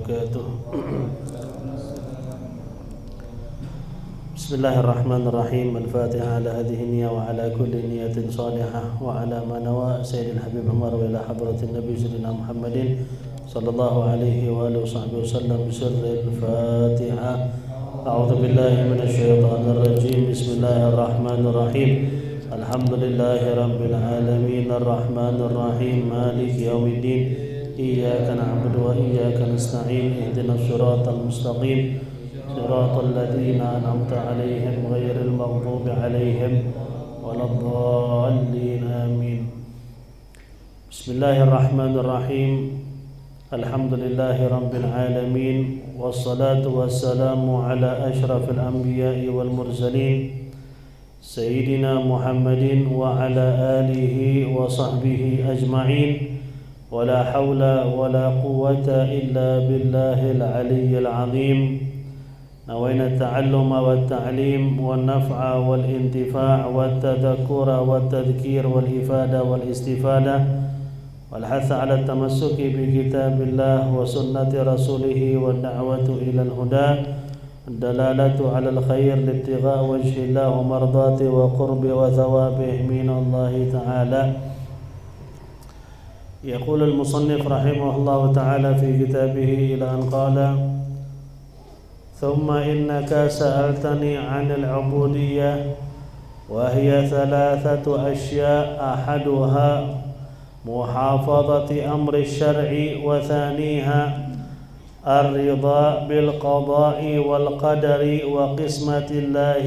وبركاته. بسم الله الرحمن الرحيم. الفاتحة على هذه النية وعلى كل نية صالحة وعلى ما نوى سيد الحبيب عمر وإلى حضرة النبي سيدنا محمد صلى الله عليه وآله وصحبه وسلم بسر الفاتحة. أعوذ بالله من الشيطان الرجيم. بسم الله الرحمن الرحيم. الحمد لله رب العالمين الرحمن الرحيم مالك يوم الدين إياك نعبد وإياك نستعين اهدنا الصراط المستقيم صراط الذين أنعمت عليهم غير المغضوب عليهم ولا الضالين آمين. بسم الله الرحمن الرحيم. الحمد لله رب العالمين والصلاة والسلام على أشرف الأنبياء والمرسلين سيدنا محمد وعلى آله وصحبه أجمعين ولا حول ولا قوة إلا بالله العلي العظيم. نوينا التعلم والتعليم والنفع والانتفاع والتذكر والتذكير والإفادة والاستفادة والحث على التمسك بكتاب الله وسنة رسوله والدعوة إلى الهدى الدلالة على الخير لابتغاء وجه الله ومرضاته وقرب وثوابه من الله تعالى. يقول المصنف رحمه الله تعالى في كتابه إلى أن قال: ثم إنك سألتني عن العبودية وهي ثلاثة أشياء أحدها محافظة أمر الشرع وثانيها الرضا بالقضاء والقدر وقسمة الله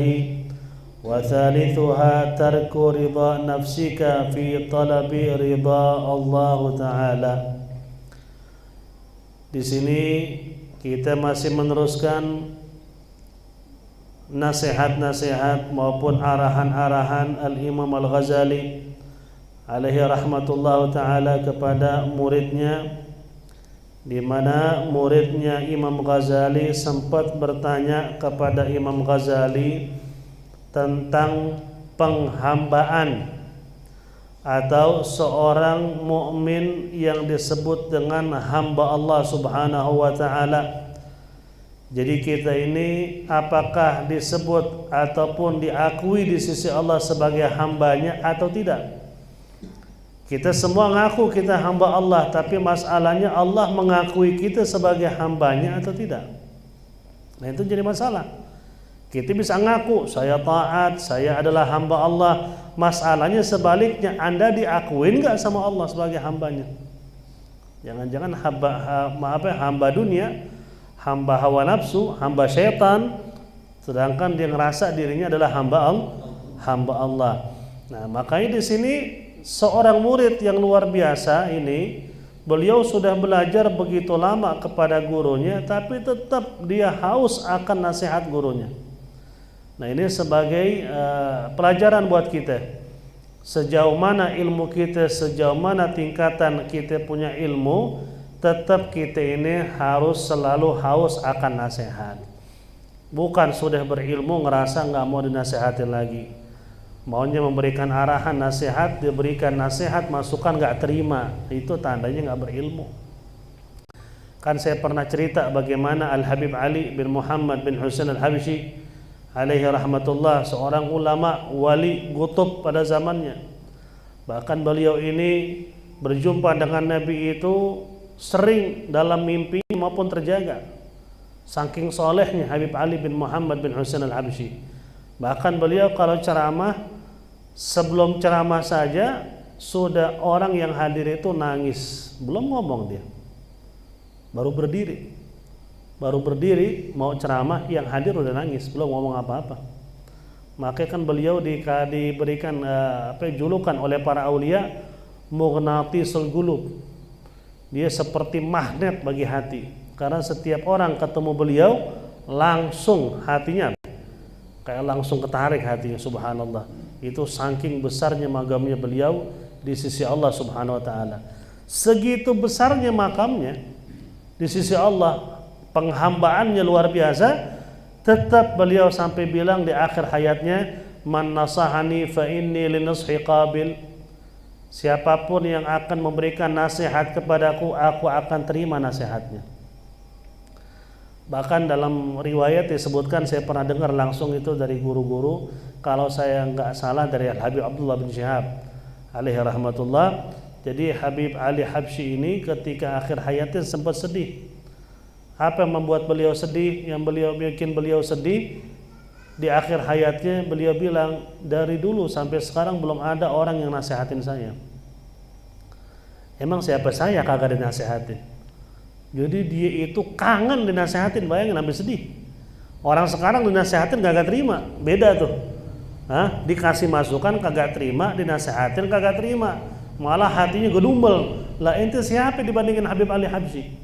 وثالثها ترك رضا نفسك في طلب رضا الله تعالى. Di sini kita masih meneruskan nasihat-nasihat maupun arahan-arahan Al-Imam Al-Ghazali alaihi rahmatullah ta'ala kepada muridnya, di mana muridnya Imam Ghazali sempat bertanya kepada Imam Ghazali tentang penghambaan atau seorang mukmin yang disebut dengan hamba Allah Subhanahu wa taala. Jadi kita ini apakah disebut ataupun diakui di sisi Allah sebagai hambanya atau tidak? Kita semua ngaku kita hamba Allah, tapi masalahnya Allah mengakui kita sebagai hambanya atau tidak. Nah, itu jadi masalah. Kita bisa ngaku saya taat, saya adalah hamba Allah. Masalahnya sebaliknya, Anda diakuin gak sama Allah sebagai hambanya? Jangan-jangan hamba dunia, hamba hawa nafsu, hamba syaitan, sedangkan dia ngerasa dirinya adalah hamba Allah. Nah, makanya di sini seorang murid yang luar biasa ini, beliau sudah belajar begitu lama kepada gurunya, tapi tetap dia haus akan nasihat gurunya. Nah, ini sebagai pelajaran buat kita. Sejauh mana ilmu kita, sejauh mana tingkatan kita punya ilmu, tetap kita ini harus selalu haus akan nasihat. Bukan sudah berilmu ngerasa nggak mau dinasehatin lagi. Maunya memberikan arahan nasihat, diberikan nasihat, masukan nggak terima. Itu tandanya nggak berilmu. Kan saya pernah cerita bagaimana Al-Habib Ali bin Muhammad bin Husain Al-Habsyi alaihi rahmatullah, seorang ulama wali qutub pada zamannya. Bahkan beliau ini berjumpa dengan Nabi itu sering dalam mimpi maupun terjaga. Saking solehnya Habib Ali bin Muhammad bin Husain Al-Habsyi. Bahkan beliau kalau ceramah, sebelum ceramah saja sudah orang yang hadir itu nangis. Belum ngomong dia, baru berdiri mau ceramah, yang hadir udah nangis, belum ngomong apa-apa. Makanya kan beliau diberikan julukan oleh para aulia Mughnathithul Qulub. Dia seperti magnet bagi hati, karena setiap orang ketemu beliau langsung hatinya kayak langsung ketarik hatinya. Subhanallah, itu saking besarnya makamnya beliau di sisi Allah Subhanahu wa taala. Segitu besarnya makamnya di sisi Allah, penghambaannya luar biasa. Tetap beliau sampai bilang di akhir hayatnya, man nasahani fa inni linushi qabil. Siapapun yang akan memberikan nasihat kepadaku, aku akan terima nasihatnya. Bahkan dalam riwayat disebutkan, saya pernah dengar langsung itu dari guru-guru, kalau saya nggak salah dari Al-Habib Abdullah bin Syihab alaihi rahmatullah. Jadi Habib Ali Habsyi ini ketika akhir hayatnya sempat sedih. Apa yang membuat beliau sedih? Yang bikin beliau sedih, di akhir hayatnya beliau bilang, dari dulu sampai sekarang belum ada orang yang nasihatin saya. Emang siapa saya kagak dinasehatin? Jadi dia itu kangen dinasehatin, bayangin, sampai sedih. Orang sekarang dinasehatin kagak terima, beda tuh. Dikasih masukan kagak terima, dinasehatin kagak terima, malah hatinya gedumbel. Lah ente siapa dibandingin Habib Ali Habsyi?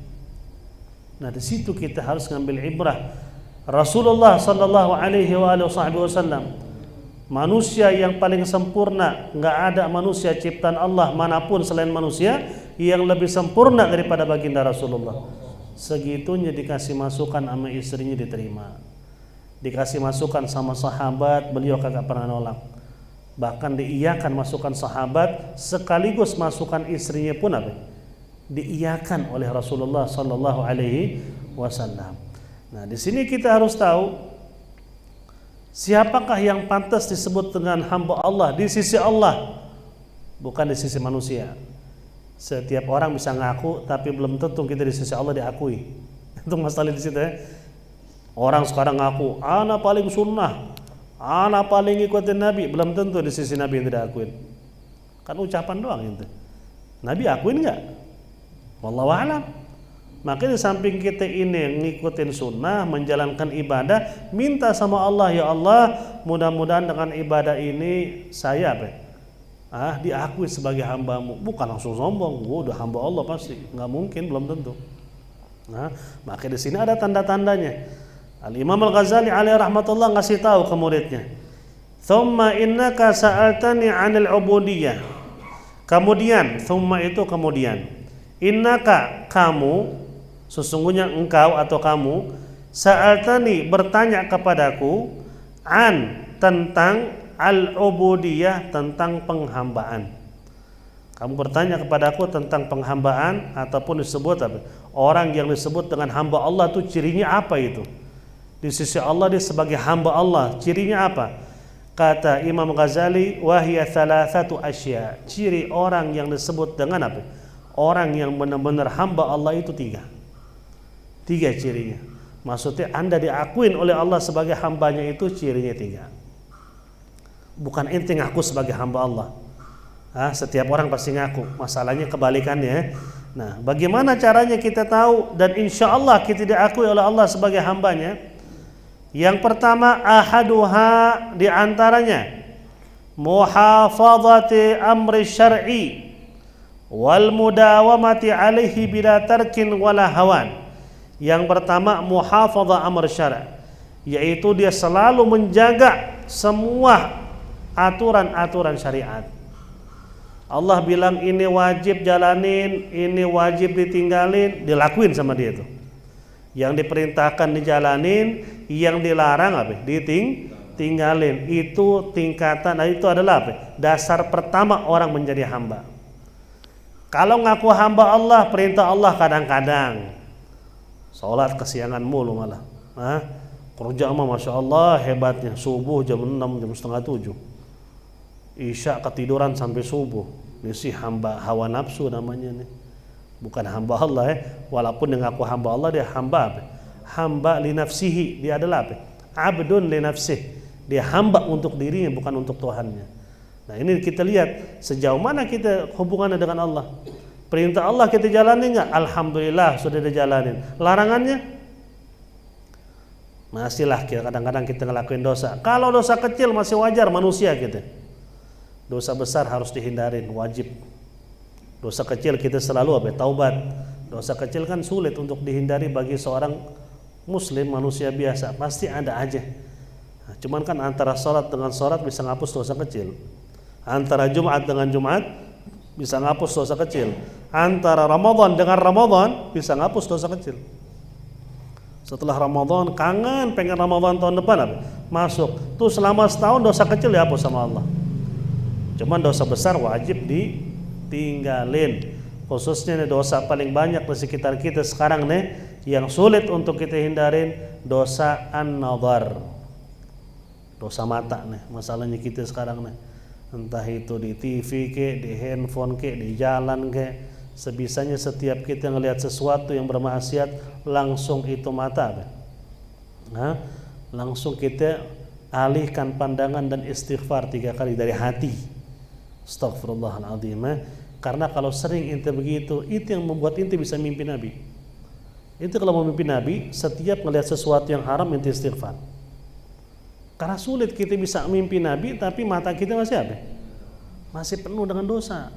Nah di situ kita harus ngambil ibrah. Rasulullah sallallahu alaihi wasallam, manusia yang paling sempurna, nggak ada manusia ciptaan Allah manapun selain manusia yang lebih sempurna daripada baginda Rasulullah. Segitunya dikasih masukan sama istrinya diterima, dikasih masukan sama sahabat, beliau kagak pernah nolak. Bahkan diiyakan masukan sahabat, sekaligus masukan istrinya pun diiyakan oleh Rasulullah sallallahu alaihi wasallam. Nah, di sini kita harus tahu siapakah yang pantas disebut dengan hamba Allah di sisi Allah, bukan di sisi manusia. Setiap orang bisa ngaku, tapi belum tentu kita di sisi Allah diakui. Itu masalah di situ ya. Orang sekarang ngaku, ana paling sunnah, ana paling ikutin Nabi, belum tentu di sisi Nabi yang tidak akuin. Kan ucapan doang itu. Nabi akuin nggak? Wallahu a'lam. Makanya di samping kita ini ngikutin sunnah, menjalankan ibadah, minta sama Allah, ya Allah, mudah-mudahan dengan ibadah ini saya diakui sebagai hambamu. Bukan langsung sombong, gua udah hamba Allah pasti. Nggak mungkin, belum tentu. Nah, maka di sini ada tanda-tandanya. Al-Imam Al-Ghazali alaihi rahmatullah ngasih tahu ke muridnya, "Tsumma innaka sa'altani 'anil 'ubudiyah." Kemudian, tsumma itu kemudian. Innaka, kamu, sesungguhnya engkau atau kamu, sa'altani, bertanya kepadaku, an, tentang al-ubudiyah, tentang penghambaan. Kamu bertanya kepadaku tentang penghambaan, ataupun disebut orang yang disebut dengan hamba Allah itu cirinya apa itu? Di sisi Allah dia sebagai hamba Allah, cirinya apa? Kata Imam Ghazali, wahiya thalathatu asya. Ciri orang yang disebut dengan apa? Orang yang benar-benar hamba Allah itu tiga cirinya. Maksudnya Anda diakuin oleh Allah sebagai hambanya itu cirinya tiga. Bukan ente ngaku sebagai hamba Allah. Setiap orang pasti ngaku. Masalahnya kebalikannya. Nah, bagaimana caranya kita tahu dan insya Allah kita diakui oleh Allah sebagai hambanya? Yang pertama, ahaduha, diantaranya, muhafazati amri syar'i wal mudawamati alaihi bila tarkin wala hawan. Yang pertama, muhafazah amr syara', yaitu dia selalu menjaga semua aturan-aturan syariat. Allah bilang ini wajib jalanin, ini wajib ditinggalin, dilakuin sama dia itu. Yang diperintahkan dijalanin, yang dilarang ditinggalin. Itu tingkatan, itu adalah dasar pertama orang menjadi hamba. Kalau ngaku hamba Allah, perintah Allah kadang-kadang sholat kesiangan mulu malah. Kerja mah Masya Allah hebatnya, subuh jam 6, jam setengah 7, Isya ketiduran sampai subuh. Ini sih hamba hawa nafsu namanya nih, bukan hamba Allah ya. Walaupun dia ngaku hamba Allah, dia hamba hamba li nafsihi, dia adalah abdun li nafsih, dia hamba untuk dirinya, bukan untuk Tuhannya. Nah ini kita lihat sejauh mana kita hubungannya dengan Allah. Perintah Allah kita jalani nggak? Alhamdulillah sudah dijalanin. Larangannya masihlah kadang-kadang kita ngelakuin dosa. Kalau dosa kecil masih wajar, manusia kita. Dosa besar harus dihindarin, wajib. Dosa kecil kita selalu taubat. Dosa kecil kan sulit untuk dihindari bagi seorang muslim, manusia biasa, pasti ada aja. Nah, cuman kan antara sholat dengan sholat bisa ngapus dosa kecil. Antara Jumat dengan Jumat bisa ngapus dosa kecil. Antara Ramadan dengan Ramadan bisa ngapus dosa kecil. Setelah Ramadan kangen pengen Ramadan tahun depan masuk. Tuh selama setahun dosa kecil dihapus sama Allah. Cuman dosa besar wajib ditinggalin. Khususnya dosa paling banyak di sekitar kita sekarang nih, Yang sulit untuk kita hindarin dosa an-nadhar. Dosa mata nih, masalahnya kita sekarang nih. Entah itu di TV ke, di handphone ke, di jalan ke, sebisanya setiap kita ngelihat sesuatu yang bermaksiat langsung itu mata. Nah, langsung kita alihkan pandangan dan istighfar 3 kali dari hati. Astaghfirullahaladzim. Karena kalau sering ente begitu, itu yang membuat ente bisa mimpi Nabi. Itu kalau mau mimpi Nabi, setiap melihat sesuatu yang haram ente istighfar. Karena sulit kita bisa mimpi Nabi, tapi mata kita masih apa? Masih penuh dengan dosa.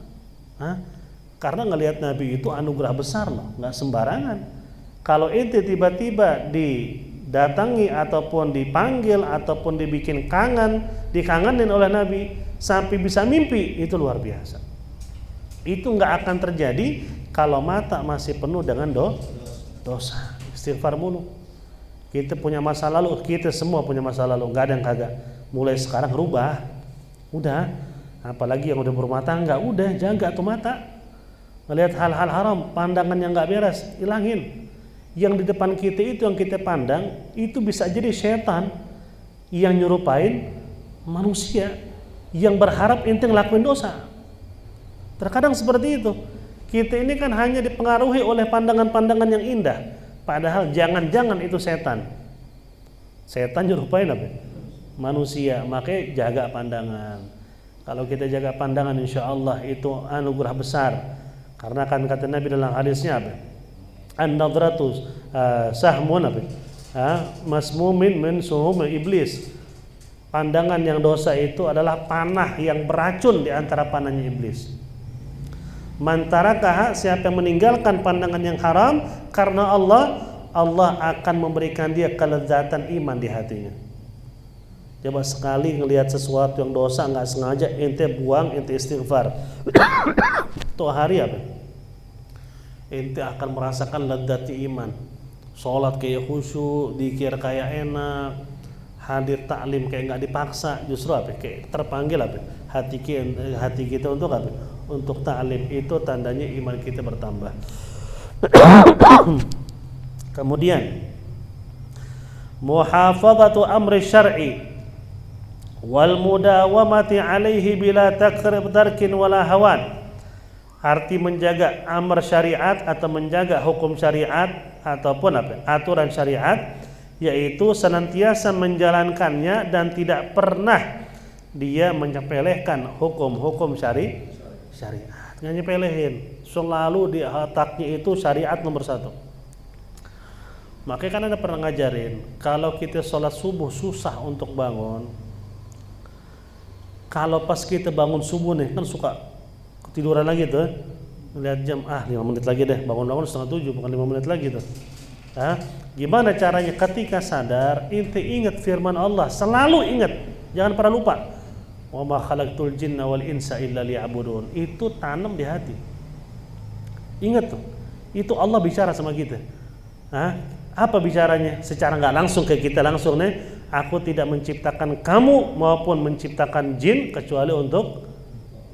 Karena ngelihat Nabi itu anugerah besar loh, nggak sembarangan. Kalau ente tiba-tiba didatangi ataupun dipanggil ataupun dibikin dikangenin oleh Nabi sampai bisa mimpi, itu luar biasa. Itu nggak akan terjadi kalau mata masih penuh dengan dosa. Istighfar mulu. Kita punya masa lalu, kita semua punya masa lalu, nggak ada yang kagak. Mulai sekarang rubah, udah. Apalagi yang udah berumah tangga, udah jaga tuh mata. Melihat hal-hal haram, pandangan yang nggak beres, hilangin. Yang di depan kita itu yang kita pandang, itu bisa jadi setan yang nyerupain manusia yang berharap ente ngelakuin dosa. Terkadang seperti itu. Kita ini kan hanya dipengaruhi oleh pandangan-pandangan yang indah. Padahal jangan-jangan itu setan. Setan nyerupain apa? Manusia. Makanya jaga pandangan. Kalau kita jaga pandangan, insya Allah itu anugerah besar. Karena kan kata Nabi dalam hadisnya apa? An-nadratu sahmun apa? Masmumin min suhum iblis. Pandangan yang dosa itu adalah panah yang beracun di antara panahnya iblis. Mantarakaha, siapa yang meninggalkan pandangan yang haram karena Allah akan memberikan dia kelezatan iman di hatinya. Coba sekali ngelihat sesuatu yang dosa nggak sengaja ente buang, ente istighfar. Tuh hari apa? Ente akan merasakan lezati iman. Sholat kayak khusyuk, zikir kayak enak, hadir taklim kayak nggak dipaksa. Justru apa? Kayak terpanggil apa? Hati kita untuk apa? Untuk ta'lim. Itu tandanya iman kita bertambah. Kemudian muhafazatu amri syar'i wal mudawamati alaihi bila tarkin wala hawan. Arti menjaga amr syariat atau menjaga hukum syariat ataupun apa? Aturan syariat, yaitu senantiasa menjalankannya dan tidak pernah dia menyepelekan hukum-hukum syariat. Nggak nyepelehin, selalu di otaknya itu syariat nomor 1. Makanya kan ada pernah ngajarin, kalau kita sholat subuh susah untuk bangun. Kalau pas kita bangun subuh nih, kan suka ketiduran lagi tuh, melihat jam, 5 menit lagi deh, bangun-bangun 6:30, bukan 5 menit lagi tuh. Gimana caranya? Ketika sadar, inti ingat firman Allah, selalu ingat, jangan pernah lupa. Wa ma khalaqtul jinna wal insa illa liya'budun. Itu tanam di hati. Ingat tuh, itu Allah bicara sama kita. Apa bicaranya? Secara nggak langsung ke kita langsung nih, aku tidak menciptakan kamu maupun menciptakan jin kecuali untuk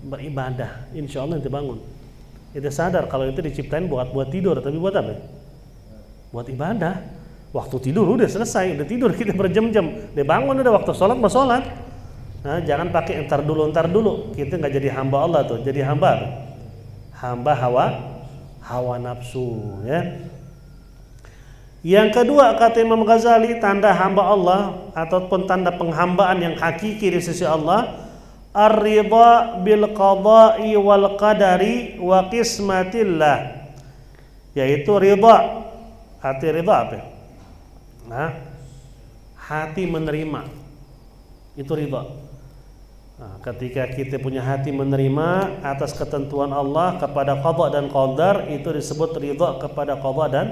beribadah. Insya Allah nanti bangun. Kita sadar kalau itu diciptain buat tidur, tapi buat apa? Buat ibadah. Waktu tidur udah selesai, udah tidur kita berjam-jam. Dia bangun udah waktu sholat mau sholat. Jangan pakai entar dulu. Kita nggak jadi hamba Allah tuh, jadi hamba hawa nafsu ya. Yang kedua kata Imam Ghazali, tanda hamba Allah ataupun tanda penghambaan yang hakiki di sisi Allah, ar-ridha bil qada'i wal qadari wa qismatillah, yaitu ridha. Hati ridha apa? Hati menerima. Itu ridha. Ketika kita punya hati menerima atas ketentuan Allah kepada qada dan qadar, itu disebut ridha kepada qada dan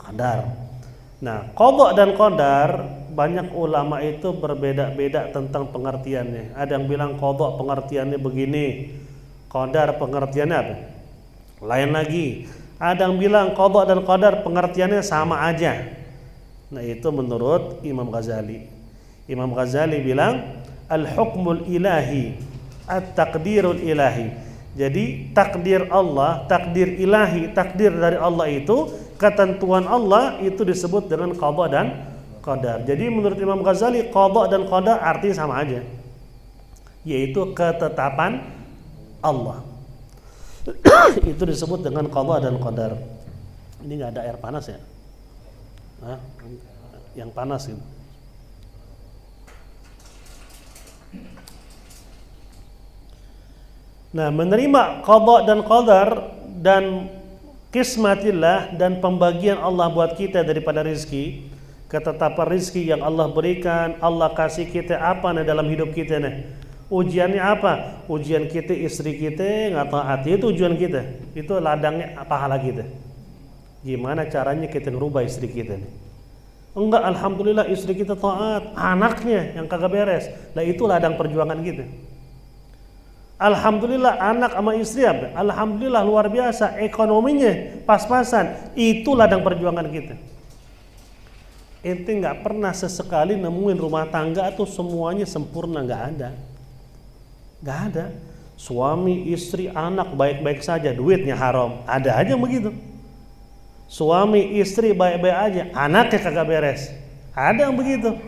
qadar. Nah, qada dan qadar banyak ulama itu berbeda-beda tentang pengertiannya. Ada yang bilang qada pengertiannya begini, qadar pengertiannya apa? Lain lagi. Ada yang bilang qada dan qadar pengertiannya sama aja. Nah, itu menurut Imam Ghazali. Imam Ghazali bilang al-hukmul ilahi, at-taqdirul ilahi. Jadi takdir Allah, takdir ilahi, takdir dari Allah ketentuan Allah itu disebut dengan qada dan qadar. Jadi menurut Imam Ghazali, qada dan qadar artinya sama aja, yaitu ketetapan Allah. Itu disebut dengan qada dan qadar. Ini nggak ada air panas ya? Hah? Yang panas itu. Nah, menerima qada dan qadar dan qismatillah dan pembagian Allah buat kita daripada rizki, ketetapan rizki yang Allah berikan, Allah kasih kita apa nih dalam hidup kita nih. Ujiannya apa? Ujian kita istri kita nggak taat, itu ujian kita. Itu ladangnya pahala kita. Gimana caranya kita ngerubah istri kita nih? Enggak, alhamdulillah istri kita taat, anaknya yang kagak beres. Nah itu ladang perjuangan kita. Alhamdulillah anak sama istri apa? Alhamdulillah luar biasa, ekonominya pas-pasan. Itu ladang perjuangan kita. Ente nggak pernah sesekali nemuin rumah tangga atau semuanya sempurna, nggak ada. Nggak ada. Suami, istri, anak baik-baik saja, duitnya haram. Ada aja begitu. Suami, istri baik-baik aja, anaknya kagak beres. Ada yang begitu.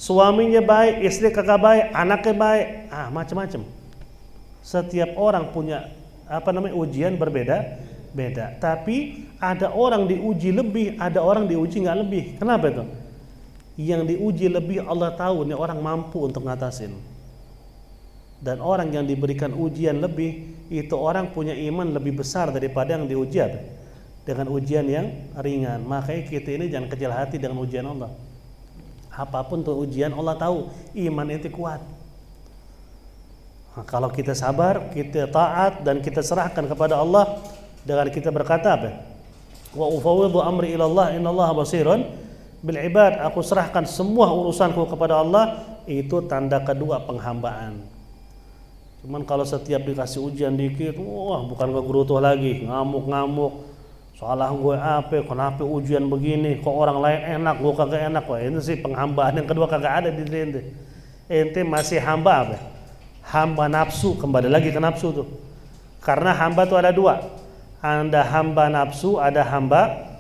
Suaminya baik, istri kagak baik, anaknya baik. Macam-macam. Setiap orang punya ujian berbeda-beda. Tapi ada orang diuji lebih, ada orang diuji nggak lebih. Kenapa itu? Yang diuji lebih Allah tahu nih orang mampu untuk ngatasin. Dan orang yang diberikan ujian lebih itu orang punya iman lebih besar daripada yang diuji dengan ujian yang ringan. Makanya kita ini jangan kecil hati dengan ujian Allah. Apapun tuh ujian Allah tahu iman itu kuat. Nah, kalau kita sabar, kita taat dan kita serahkan kepada Allah dengan kita berkata apa? Wa ufawwidhu amri ila Allah innallaha basirun bil ibad. Aku serahkan semua urusanku kepada Allah, itu tanda kedua penghambaan. Cuman kalau setiap dikasih ujian dikit, wah bukan kegerutuh lagi, ngamuk-ngamuk. Salah gue apa? Kenapa ujian begini? Kok orang lain enak, gue kagak enak? Wah ini sih penghambaan yang kedua kagak ada di ente. Ente masih hamba apa? Hamba nafsu, kembali lagi ke nafsu tuh. Karena hamba tuh ada dua. Ada hamba nafsu, ada hamba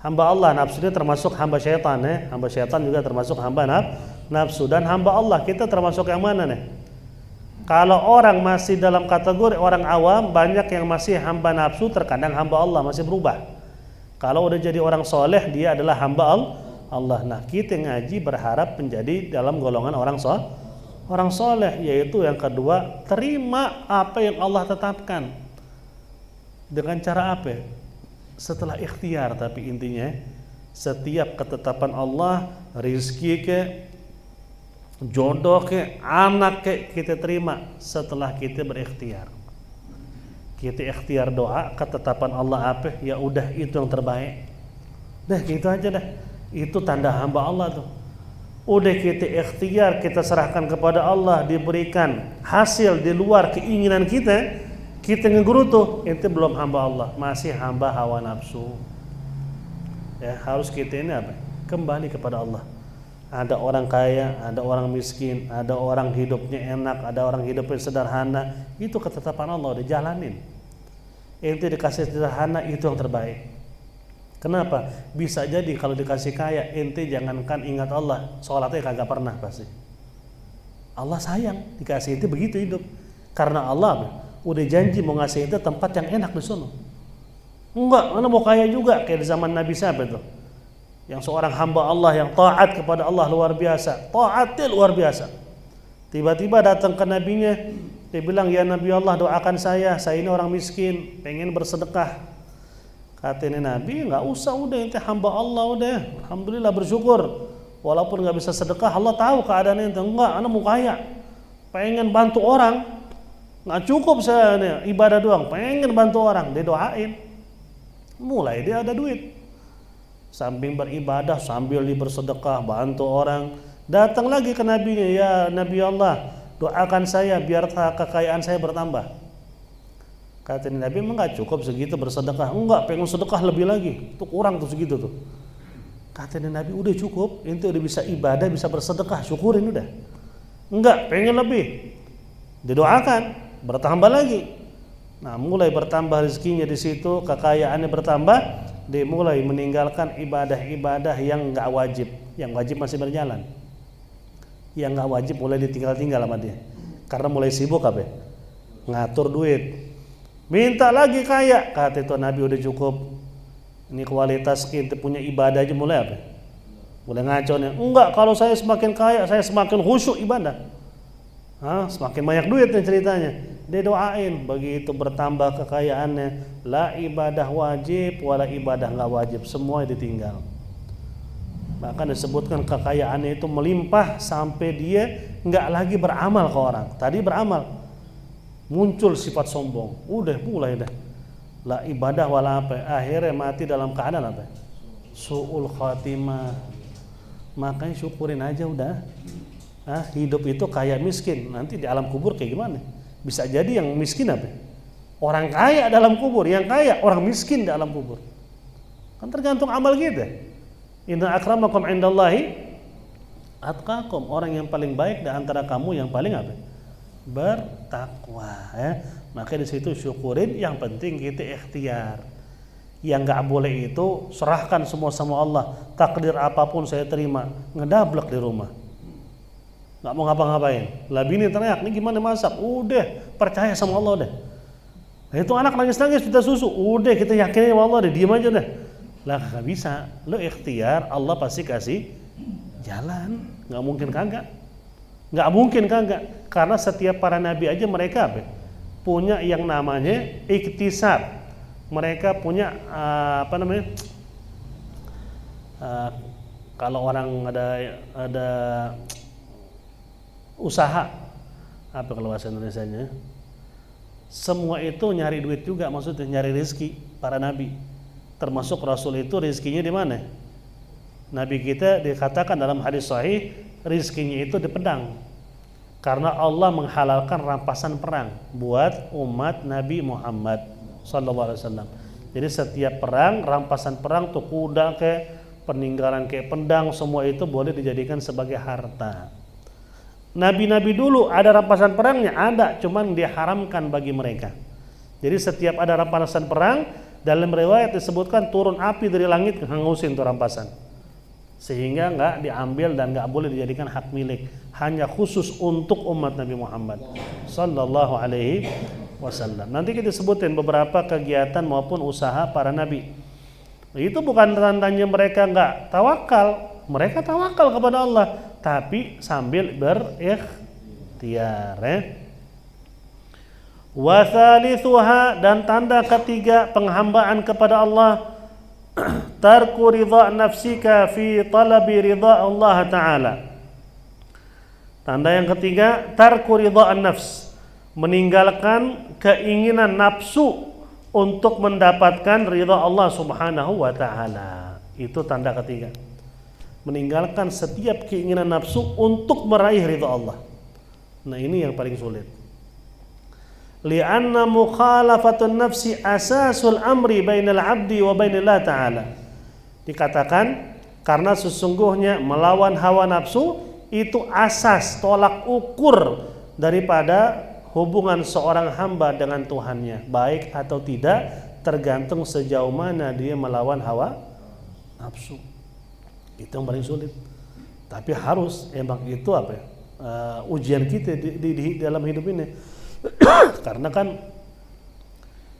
Allah. Nafsu itu termasuk hamba syaitan ya. Hamba syaitan juga termasuk hamba nafsu. Dan hamba Allah, kita termasuk yang mana nih? Kalau orang masih dalam kategori orang awam, banyak yang masih hamba nafsu, terkadang hamba Allah masih berubah. Kalau udah jadi orang soleh, dia adalah hamba Allah. Nah kita ngaji berharap menjadi dalam golongan orang soleh, yaitu yang kedua, terima apa yang Allah tetapkan. Dengan cara apa? Setelah ikhtiar, tapi intinya setiap ketetapan Allah, rizki ke, jodoh ke, anak ke, kita terima setelah kita berikhtiar. Kita ikhtiar doa, ketetapan Allah apa? Ya udah itu yang terbaik. Dah gitu aja dah. Itu tanda hamba Allah tuh. Udah kita ikhtiar, kita serahkan kepada Allah, diberikan hasil di luar keinginan kita ngegerutu, itu belum hamba Allah, masih hamba hawa nafsu. Ya, harus kita ini apa? Kembali kepada Allah. Ada orang kaya, ada orang miskin, ada orang hidupnya enak, ada orang hidupnya sederhana. Itu ketetapan Allah, udah jalanin. Ente dikasih sederhana, itu yang terbaik. Kenapa? Bisa jadi kalau dikasih kaya, ente jangankan ingat Allah, sholatnya kagak pernah pasti. Allah sayang, dikasih ente begitu hidup. Karena Allah udah janji mau ngasih ente tempat yang enak di sana. Enggak, mana mau kaya juga kayak di zaman Nabi siapa itu? Yang seorang hamba Allah yang taat kepada Allah luar biasa, taatnya luar biasa. Tiba-tiba datang ke nabinya, dia bilang, ya Nabi Allah doakan saya ini orang miskin, pengen bersedekah. Katanya Nabi, nggak usah, udah ente hamba Allah udah, alhamdulillah bersyukur. Walaupun nggak bisa sedekah, Allah tahu keadaan ente. Enggak, anak mau kaya, pengen bantu orang, nggak cukup saya nih, ibadah doang, pengen bantu orang, dia doain. Mulai dia ada duit, samping beribadah sambil bersedekah, bantu orang. Datang lagi ke nabinya, ya Nabi Allah, doakan saya biar kekayaan saya bertambah. Kata Nabi, emang gak cukup segitu bersedekah? Enggak, pengen sedekah lebih lagi. Itu kurang tuh segitu tuh. Kata Nabi, udah cukup, ente udah bisa ibadah, bisa bersedekah, syukurin udah. Enggak, pengen lebih. Didoakan, bertambah lagi. Nah, mulai bertambah rezekinya di situ, kekayaannya bertambah. dimulai meninggalkan ibadah-ibadah yang enggak wajib. Yang wajib masih berjalan. Yang enggak wajib mulai ditinggal-tinggal sama dia. Karena mulai sibuk apa? Ngatur duit. Minta lagi kaya, kata itu Nabi udah cukup. Ini kualitas kita punya ibadah aja mulai apa? Mulai ngaco nih. Enggak, kalau saya semakin kaya, saya semakin khusyuk ibadah. Semakin banyak duit nih ceritanya. Dia doain begitu bertambah kekayaannya, la ibadah wajib wala ibadah enggak wajib, semua ditinggal. Bahkan disebutkan kekayaannya itu melimpah sampai dia enggak lagi beramal ke orang. Tadi beramal, muncul sifat sombong. Udah mulai dah. La ibadah wala apa, akhirnya mati dalam keadaan apa? Su'ul khatimah. Makanya syukurin aja udah. Hidup itu kaya miskin, nanti di alam kubur kayak gimana? Bisa jadi yang miskin apa? Orang kaya dalam kubur, yang kaya orang miskin di alam kubur. Kan tergantung amal kita. Inna akramakum indallahi atqakum. Orang yang paling baik di antara kamu yang paling apa? Bertakwa. Maka di situ syukurin. Yang penting kita ikhtiar. Yang nggak boleh itu serahkan semua sama Allah. Takdir apapun saya terima. Ngedablek di rumah. Nggak mau ngapa-ngapain. Lah bini teriak, ini gimana masak? Udah, percaya sama Allah deh. Nah, itu anak nangis-nangis minta susu. Udah, kita yakinin sama Allah deh, diam aja deh. Lah nggak bisa. Lo ikhtiar, Allah pasti kasih jalan. Nggak mungkin kagak. Nggak mungkin kagak. Karena setiap para nabi aja mereka apa? Punya yang namanya iktisab. Mereka punya kalau orang ada usaha, apa kalau bahasa Indonesianya? Semua itu nyari duit juga, maksudnya nyari rezeki para nabi. Termasuk Rasul itu rezekinya di mana? Nabi kita dikatakan dalam hadis sahih, rezekinya itu di pedang. Karena Allah menghalalkan rampasan perang buat umat Nabi Muhammad sallallahu alaihi wasallam. Jadi setiap perang, rampasan perang tuh kuda kayak peninggalan kayak pedang, semua itu boleh dijadikan sebagai harta. Nabi-nabi dulu ada rampasan perangnya, ada, cuman diharamkan bagi mereka. Jadi setiap ada rampasan perang, dalam riwayat disebutkan turun api dari langit nghangusin tuh rampasan. Sehingga enggak diambil dan enggak boleh dijadikan hak milik, hanya khusus untuk umat Nabi Muhammad sallallahu alaihi wasallam. Nanti kita sebutin beberapa kegiatan maupun usaha para nabi. Itu bukan tandanya mereka enggak tawakal. Mereka tawakal kepada Allah, tapi sambil berikhtiar. Wa thalithuha, dan tanda ketiga penghambaan kepada Allah, tarku ridha nafsika fi talabi ridha Allah Ta'ala. Tanda yang ketiga, tarku ridha nafs, meninggalkan keinginan nafsu untuk mendapatkan ridha Allah Subhanahu wa Ta'ala. Itu tanda ketiga. Meninggalkan setiap keinginan nafsu untuk meraih ridha Allah. Nah, ini yang paling sulit. Li'anna mukhalafatun nafsi asasul amri bainal abdi wa bainallah ta'ala. Dikatakan karena sesungguhnya melawan hawa nafsu itu asas tolak ukur daripada hubungan seorang hamba dengan Tuhannya, baik atau tidak tergantung sejauh mana dia melawan hawa nafsu. Itu yang paling sulit. Tapi harus emang itu apa ya? Ujian kita di dalam hidup ini. Karena kan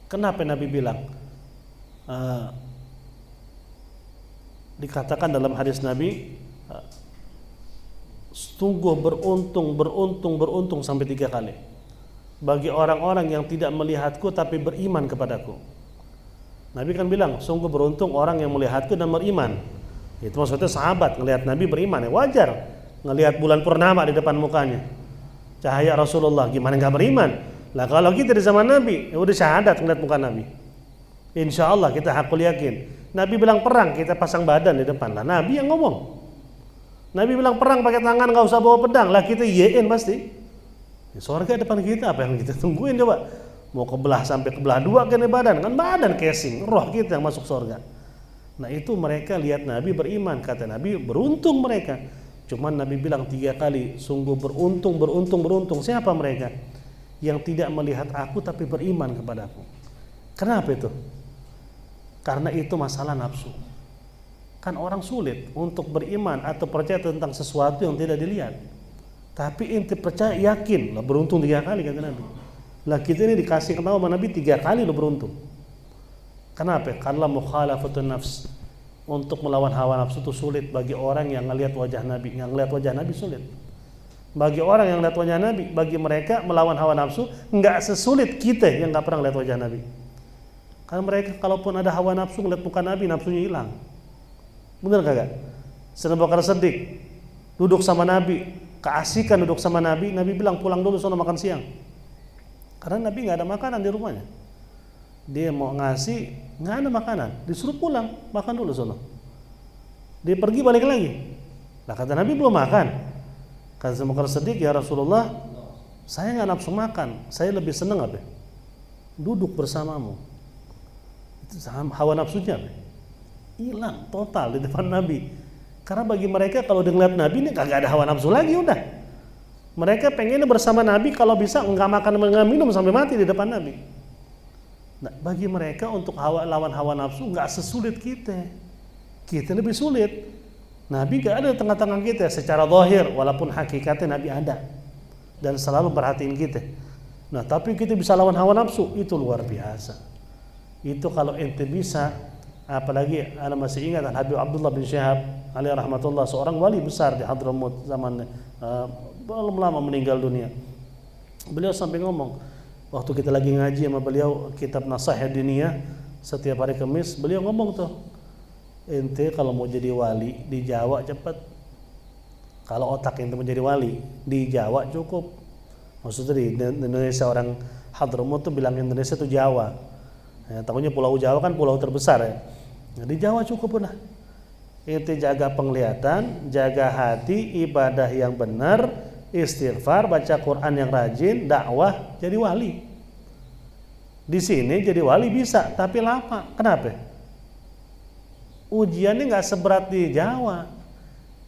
kenapa Nabi bilang dikatakan dalam hadis Nabi, sungguh beruntung sampai 3 kali bagi orang-orang yang tidak melihatku tapi beriman kepadaku. Nabi kan bilang sungguh beruntung orang yang melihatku dan beriman. Itu maksudnya sahabat ngelihat Nabi beriman, ya wajar ngelihat bulan purnama di depan mukanya, cahaya Rasulullah, gimana nggak beriman? Lah kalau kita di zaman Nabi, ya udah syahadat ngelihat muka Nabi, insya Allah kita hakul yakin. Nabi bilang perang, kita pasang badan di depan, lah Nabi yang ngomong. Nabi bilang perang pakai tangan, nggak usah bawa pedang, lah kita iyain pasti. Ya, surga depan kita, apa yang kita tungguin coba? Mau kebelah sampai kebelah 2 kan badan casing, roh kita yang masuk surga. Nah itu mereka lihat Nabi beriman, kata Nabi beruntung mereka. Cuman Nabi bilang 3 kali, sungguh beruntung. Siapa mereka? Yang tidak melihat aku tapi beriman kepadaku. Kenapa itu? Karena itu masalah nafsu. Kan orang sulit untuk beriman atau percaya tentang sesuatu yang tidak dilihat. Tapi ente percaya, yakin, lah beruntung 3 kali kata Nabi. Lah kita ini dikasih kenal sama Nabi 3 kali lo beruntung. Kenapa? Karena mukhalafatun nafs. Untuk melawan hawa nafsu itu sulit bagi orang yang ngelihat wajah Nabi. Yang ngelihat wajah Nabi sulit. Bagi orang yang lihat wajah Nabi, bagi mereka melawan hawa nafsu nggak sesulit kita yang nggak pernah lihat wajah Nabi. Karena mereka kalaupun ada hawa nafsu ngeliat muka Nabi, nafsunya hilang. Bener kagak? Sayyidina Abu Bakar Siddiq duduk sama Nabi, keasikan duduk sama Nabi, Nabi bilang pulang dulu sono makan siang. Karena Nabi nggak ada makanan di rumahnya. Dia mau ngasih, nggak ada makanan, disuruh pulang, makan dulu sono. Dia pergi balik lagi. Lah kata Nabi belum makan. Kata Sayyidina Abu Bakar Siddiq, ya Rasulullah, saya nggak nafsu makan, saya lebih senang apa? Duduk bersamamu. Itu hawa nafsunya apa? Hilang total di depan Nabi. Karena bagi mereka kalau udah ngeliat Nabi ini kagak ada hawa nafsu lagi udah. Mereka pengennya bersama Nabi kalau bisa nggak makan nggak minum sampai mati di depan Nabi. Nah, bagi mereka untuk lawan hawa nafsu nggak sesulit kita. Kita lebih sulit. Nabi nggak ada di tengah-tengah kita secara zahir, walaupun hakikatnya Nabi ada dan selalu perhatiin kita. Nah, tapi kita bisa lawan hawa nafsu, itu luar biasa. Itu kalau ente bisa, apalagi ana masih ingat Habib Abdullah bin Syihab alaihi rahmatullah, seorang wali besar di Hadramut zaman belum lama meninggal dunia. Beliau sampai ngomong waktu kita lagi ngaji sama beliau kitab Nasihat Diniyah setiap hari Kamis, beliau ngomong tuh, ente kalau mau jadi wali di Jawa cepet. Kalau otak ente mau jadi wali di Jawa cukup. Maksudnya di Indonesia, orang Hadramut tuh bilang Indonesia tuh Jawa. Ya, tahunya Pulau Jawa kan pulau terbesar ya. Nah, di Jawa cukup udah. Ente jaga penglihatan, jaga hati, ibadah yang benar, istighfar, baca Quran yang rajin, dakwah, jadi wali. Di sini jadi wali bisa, tapi lama. Kenapa? Ujiannya nggak seberat di Jawa.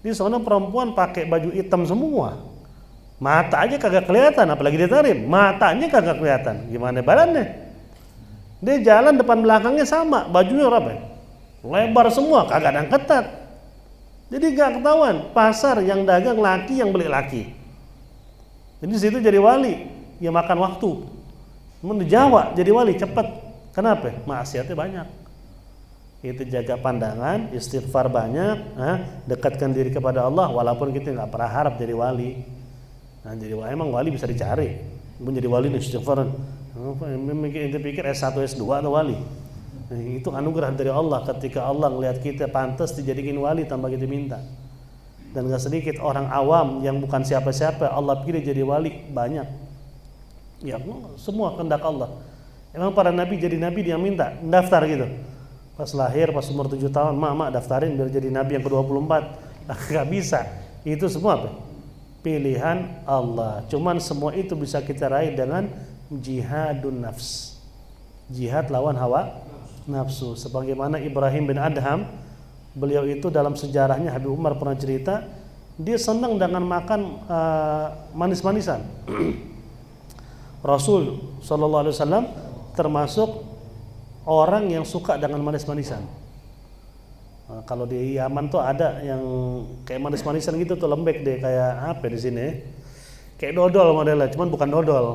Di sana perempuan pakai baju hitam semua. Mata aja kagak kelihatan, apalagi ditarim. Matanya kagak kelihatan. Gimana badannya? Dia jalan depan belakangnya sama, bajunya apa? Lebar semua, kagak ada yang ketat. Jadi gak ketahuan, pasar yang dagang laki, yang beli laki. Jadi situ jadi wali, ya makan waktu. Namun di Jawa jadi wali cepet. Kenapa? Maksiatnya banyak. Itu jaga pandangan, istighfar banyak, dekatkan diri kepada Allah, walaupun kita nggak pernah harap jadi wali. Nah, jadi emang wali bisa dicari. Menjadi wali istighfar. Ente pikir S1 S2 atau wali? Nah, itu anugerah dari Allah. Ketika Allah ngelihat kita pantas dijadikan wali tanpa kita minta. Dan gak sedikit orang awam yang bukan siapa-siapa Allah pilih jadi wali, banyak. Ya semua kehendak Allah. Emang para nabi jadi nabi dia minta daftar gitu. Pas lahir, pas umur 7 tahun, mak daftarin biar jadi nabi yang ke-24. Gak bisa. Itu semua apa? Pilihan Allah. Cuman semua itu bisa kita raih dengan jihadun nafs, jihad lawan hawa nafsu. Sebagaimana Ibrahim bin Adham, beliau itu dalam sejarahnya Habib Umar pernah cerita, dia senang dengan makan manis-manisan. Rasul Sallallahu Alaihi Wasallam termasuk orang yang suka dengan manis-manisan. Kalau di Yaman tuh ada yang kayak manis-manisan gitu tuh, lembek deh kayak apa di sini? Kayak dodol modelnya, cuman bukan dodol.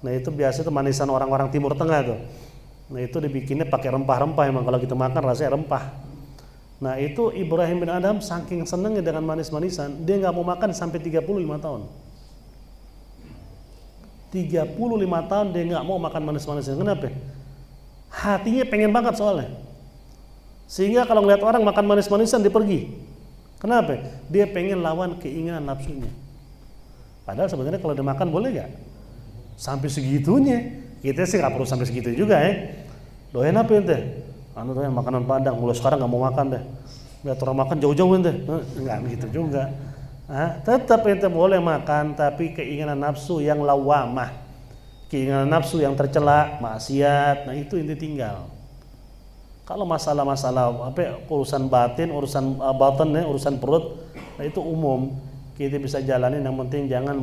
Nah itu biasa tuh manisan orang-orang Timur Tengah tuh. Nah itu dibikinnya pakai rempah-rempah, emang kalau kita makan rasanya rempah. Nah itu Ibrahim bin Adham saking senengnya dengan manis-manisan, dia nggak mau makan sampai 35 tahun. 35 tahun dia nggak mau makan manis-manisan. Kenapa? Hatinya pengen banget soalnya. Sehingga kalau ngeliat orang makan manis-manisan dia pergi. Kenapa? Dia pengen lawan keinginan nafsunya. Padahal sebenarnya kalau dia makan boleh nggak? Sampai segitunya. Kita sih nggak perlu sampai segitu juga ya. Doyan apa ente? Anu doyan makanan Padang. Mulai sekarang nggak mau makan deh. Lihat orang makan jauh-jauh ente. Nggak begitu juga. Tetap ente boleh makan, tapi keinginan nafsu yang lawamah, keinginan nafsu yang tercela, maksiat, nah itu ente tinggal. Kalau masalah-masalah apa urusan batin, urusan batin ya, urusan perut, nah itu umum kita bisa jalanin. Yang penting jangan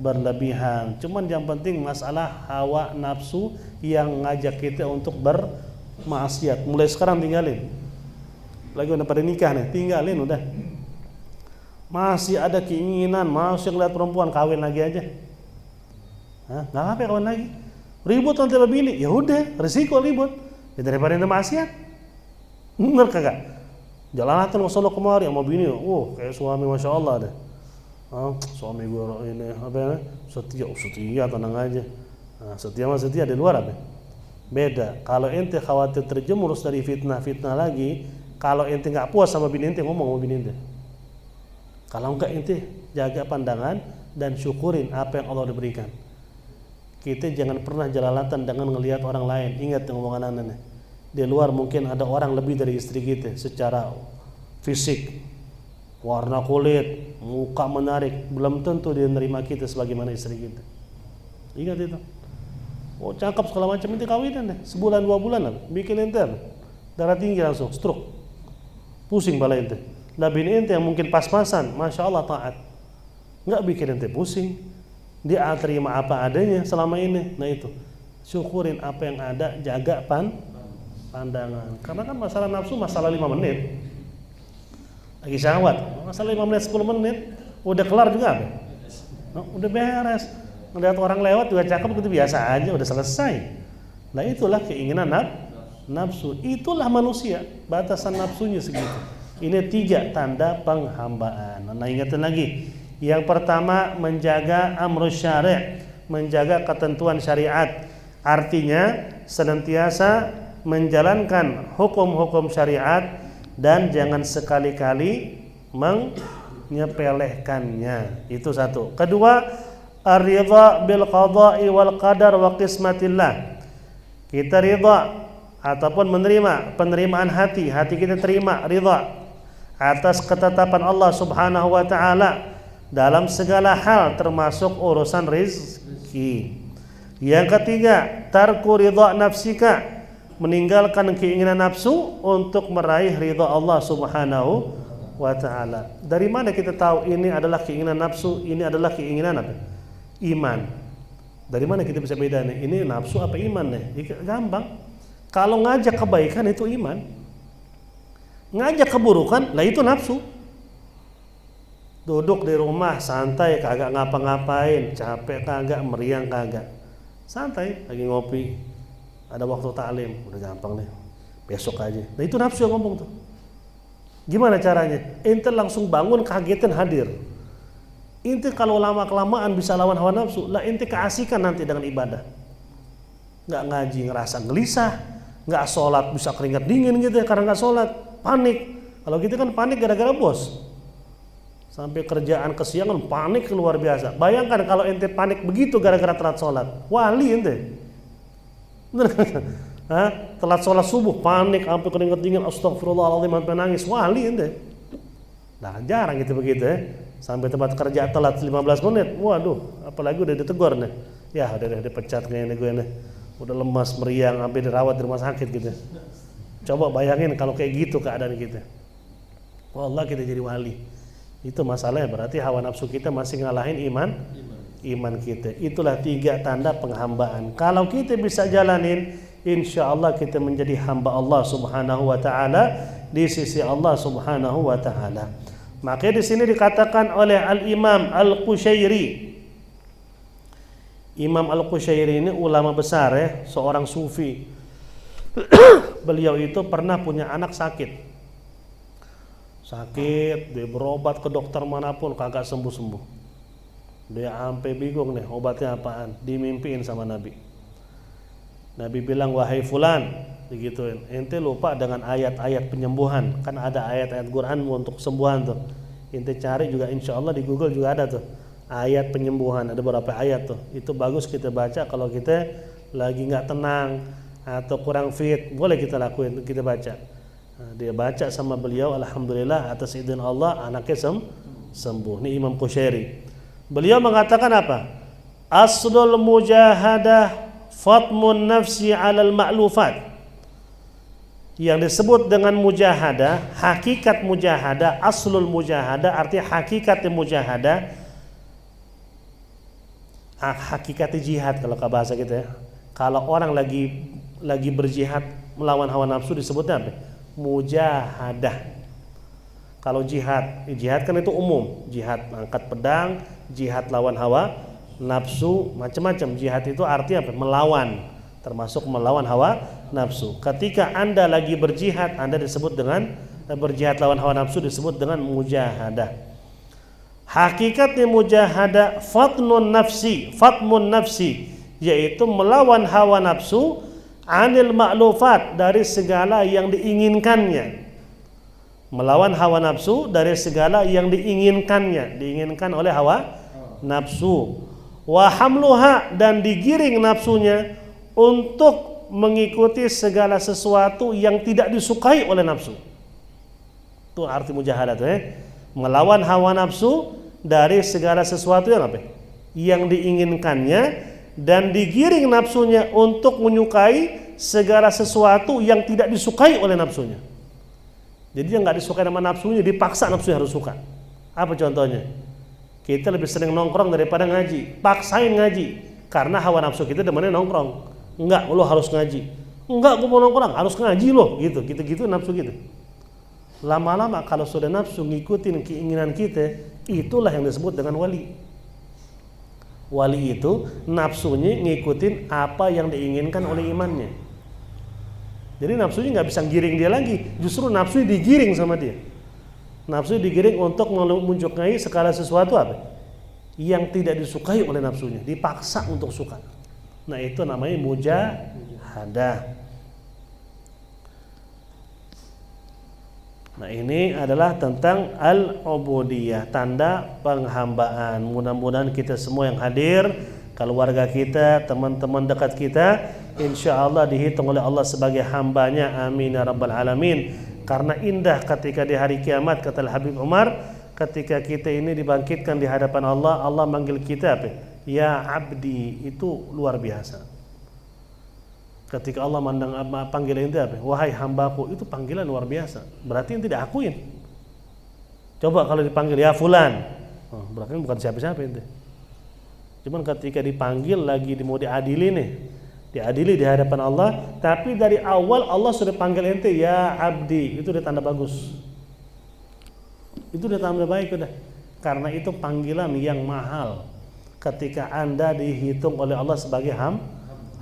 berlebihan. Cuman yang penting masalah hawa nafsu yang ngajak kita untuk maksiat. Mulai sekarang tinggalin. Lagi udah pada nikah nih, tinggalin udah. Masih ada keinginan, masih ngeliat perempuan, kawin lagi aja. Nggak apa-apa kawin lagi. Ribut nanti sama bini, ya udah, resiko ribut. Ya daripada itu maksiat. Bener kagak? Jalan ke sono kemari sama bini, kayak suami masya Allah deh. Suami gue ini apa ya? Setia tenang aja. Setia sama setia di luar apa? Beda. Kalau ente khawatir terjerumus dari fitnah lagi, kalau ente nggak puas sama bini ente, ngomong sama bini ente. Kalau enggak ente jaga pandangan dan syukurin apa yang Allah berikan. Kita jangan pernah jalalatan dengan ngelihat orang lain. Ingat yang omongan anak. Di luar mungkin ada orang lebih dari istri kita secara fisik, warna kulit, muka menarik, belum tentu dia menerima kita sebagaimana istri kita. Ingat itu. Cakep segala macam, ente kawinan deh. Sebulan 2 bulan lah, bikin ente darah tinggi langsung, stroke, pusing bala ente. Nah bini ente yang mungkin pas-pasan, masya Allah taat, nggak bikin ente pusing, dia terima apa adanya selama ini. Nah itu, syukurin apa yang ada, jaga pandangan. Karena kan masalah nafsu masalah 5 menit, lagi syahwat, masalah 5 menit 10 menit, udah kelar juga apa? Udah beres. Melihat orang lewat juga cakep gitu biasa aja, udah selesai. Nah itulah keinginan nafsu, itulah manusia, batasan nafsunya segitu. Ini 3 tanda penghambaan. Nah ingatin lagi, yang pertama menjaga amrus syari', menjaga ketentuan syariat. Artinya senantiasa menjalankan hukum-hukum syariat dan jangan sekali-kali menyepelekannya. Itu satu. Kedua, ar-ridha bil qada'i wal qadar wa qismatillah. Kita ridha ataupun menerima, penerimaan hati kita terima, ridha atas ketetapan Allah Subhanahu wa taala dalam segala hal termasuk urusan rezeki. Yang ketiga, tarku ridha nafsika, meninggalkan keinginan nafsu untuk meraih ridha Allah Subhanahu wa taala. Dari mana kita tahu ini adalah keinginan nafsu, ini adalah keinginan apa? Iman. Dari mana kita bisa beda nih? Ini nafsu apa iman nih? Gampang. Kalau ngajak kebaikan itu iman. Ngajak keburukan, lah itu nafsu. Duduk di rumah santai, kagak ngapa-ngapain, capek kagak, meriang kagak. Santai, lagi ngopi. Ada waktu taklim, udah gampang nih. Besok aja. Nah itu nafsu yang ngomong tuh. Gimana caranya? Ente langsung bangun kagetan hadir. Ente kalau lama-kelamaan bisa lawan hawa nafsu, lah ente keasikan nanti dengan ibadah. Nggak ngaji ngerasa gelisah, nggak sholat bisa keringat dingin gitu ya karena nggak sholat, panik. Kalau kita kan panik gara-gara bos, sampai kerjaan kesiangan panik luar biasa. Bayangkan kalau ente panik begitu gara-gara telat sholat, wali ente. Bener kan? Telat sholat subuh panik sampai keringat dingin, astagfirullahaladzim sampai nangis, wali ente. Nah jarang gitu begitu ya. Sampai tempat kerja telat 15 menit, waduh, apalagi udah ditegur nih. Ya udah dipecat kayak ini gue nih. Udah lemas, meriang, sampai dirawat di rumah sakit gitu. Coba bayangin kalau kayak gitu keadaan kita. Wallah kita jadi wali. Itu masalahnya, berarti hawa nafsu kita masih ngalahin iman kita. Itulah 3 tanda penghambaan. Kalau kita bisa jalanin, insya Allah kita menjadi hamba Allah Subhanahu wa taala di sisi Allah Subhanahu wa taala. Maka di sini dikatakan oleh Al-Imam Al-Qushairi. Imam Al-Qushairi ini ulama besar ya, seorang sufi. Beliau itu pernah punya anak sakit, dia berobat ke dokter manapun kagak sembuh-sembuh. Dia sampai bingung nih obatnya apaan, dimimpiin sama Nabi. Nabi bilang, wahai fulan, digituin, ente lupa dengan ayat-ayat penyembuhan. Kan ada ayat-ayat Quran untuk kesembuhan tuh. Ente cari juga, insya Allah di Google juga ada tuh ayat penyembuhan, ada beberapa ayat tuh. Itu bagus kita baca kalau kita lagi nggak tenang atau kurang fit, boleh kita lakuin, kita baca. Nah, dia baca sama beliau, alhamdulillah atas izin Allah anaknya sembuh. Ini Imam Qushairi. Beliau mengatakan apa? Aslul mujahadah fatmun nafsi 'alal ma'lufat. Yang disebut dengan mujahadah, hakikat mujahadah, aslul mujahadah artinya hakikat mujahadah, hakikat jihad kalau ke bahasa kita ya. Kalau orang lagi berjihad melawan hawa nafsu disebutnya apa? Mujahadah. Kalau jihad kan itu umum, jihad angkat pedang, jihad lawan hawa nafsu, macam-macam. Jihad itu artinya apa? Melawan, termasuk melawan hawa nafsu. Ketika Anda lagi berjihad, Anda disebut dengan berjihad lawan hawa nafsu disebut dengan mujahadah. Hakikatnya mujahadah fatmun nafsi, yaitu melawan hawa nafsu anil ma'lufat, dari segala yang diinginkannya. Melawan hawa nafsu dari segala yang diinginkan oleh hawa nafsu. Wa hamluha, dan digiring nafsunya untuk mengikuti segala sesuatu yang tidak disukai oleh nafsu. Itu arti mujahadah tuh, melawan hawa nafsu dari segala sesuatu yang apa? Yang diinginkannya, dan digiring nafsunya untuk menyukai segala sesuatu yang tidak disukai oleh nafsunya. Jadi yang nggak disukai sama nafsunya dipaksa nafsunya harus suka. Apa contohnya? Kita lebih sering nongkrong daripada ngaji, paksain ngaji karena hawa nafsu kita demennya nongkrong. Enggak, lo harus ngaji. Enggak, gue mau nongkrong, harus ngaji lo, gitu nafsu kita. Lama-lama kalau sudah nafsu ngikutin keinginan kita, itulah yang disebut dengan wali. Wali itu nafsunya ngikutin apa yang diinginkan oleh imannya. Jadi nafsunya nggak bisa giring dia lagi, justru nafsunya digiring sama dia. Nafsu digiring untuk menyukai segala sesuatu apa? Yang tidak disukai oleh nafsunya, dipaksa untuk suka. Nah itu namanya mujahadah. Nah ini adalah tentang al-ubudiyah, tanda penghambaan. Mudah-mudahan kita semua yang hadir, keluarga kita, teman-teman dekat kita, insya Allah dihitung oleh Allah sebagai hambanya. Amin ya rabbal alamin. Karena indah ketika di hari kiamat, kata Habib Umar, ketika kita ini dibangkitkan di hadapan Allah, Allah manggil kita apa? Ya abdi, itu luar biasa. Ketika Allah panggil ente apa? Wahai hambaku, itu panggilan luar biasa. Berarti ente tidak akuin. Coba kalau dipanggil ya fulan, berarti bukan siapa-siapa ente. Cuman ketika dipanggil lagi mau diadili nih, diadili di hadapan Allah, tapi dari awal Allah sudah panggil ente ya abdi, itu udah tanda bagus. Itu udah tanda baik udah. Karena itu panggilan yang mahal. Ketika Anda dihitung oleh Allah sebagai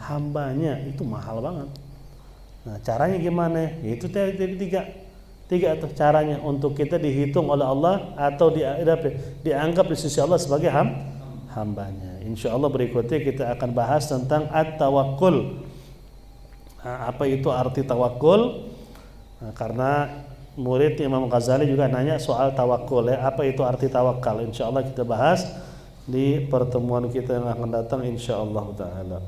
hambanya, itu mahal banget. Nah, caranya gimana? Itu tiga tuh caranya untuk kita dihitung oleh Allah atau dianggap di sisi Allah sebagai hambanya. Insya Allah berikutnya kita akan bahas tentang at-tawakkul. Nah, apa itu arti tawakul? Nah, karena murid Imam Ghazali juga nanya soal tawakul ya, apa itu arti tawakal? Insya Allah kita bahas di pertemuan kita yang akan datang insya Allah taala.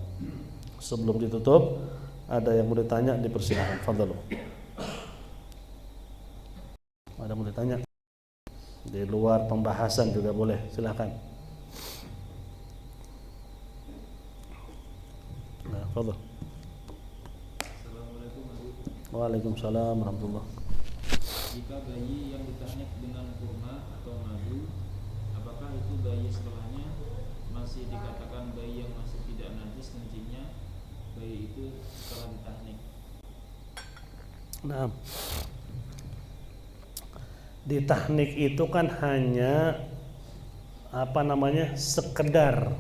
Sebelum ditutup, ada yang mau ditanya, dipersilakan. Fadhalu. Ada yang mau ditanya? Di luar pembahasan juga boleh, silakan. Nah, fadhal. Assalamualaikum warahmatullahi wabarakatuh. Waalaikumsalam warahmatullahi. Jika bayi yang ditahnik dengan kurma atau madu, apakah itu bayi setelahnya masih dikatakan bayi yang masih tidak najis kencingnya, bayi itu setelah ditahnik? Nah, ditahnik itu kan hanya sekedar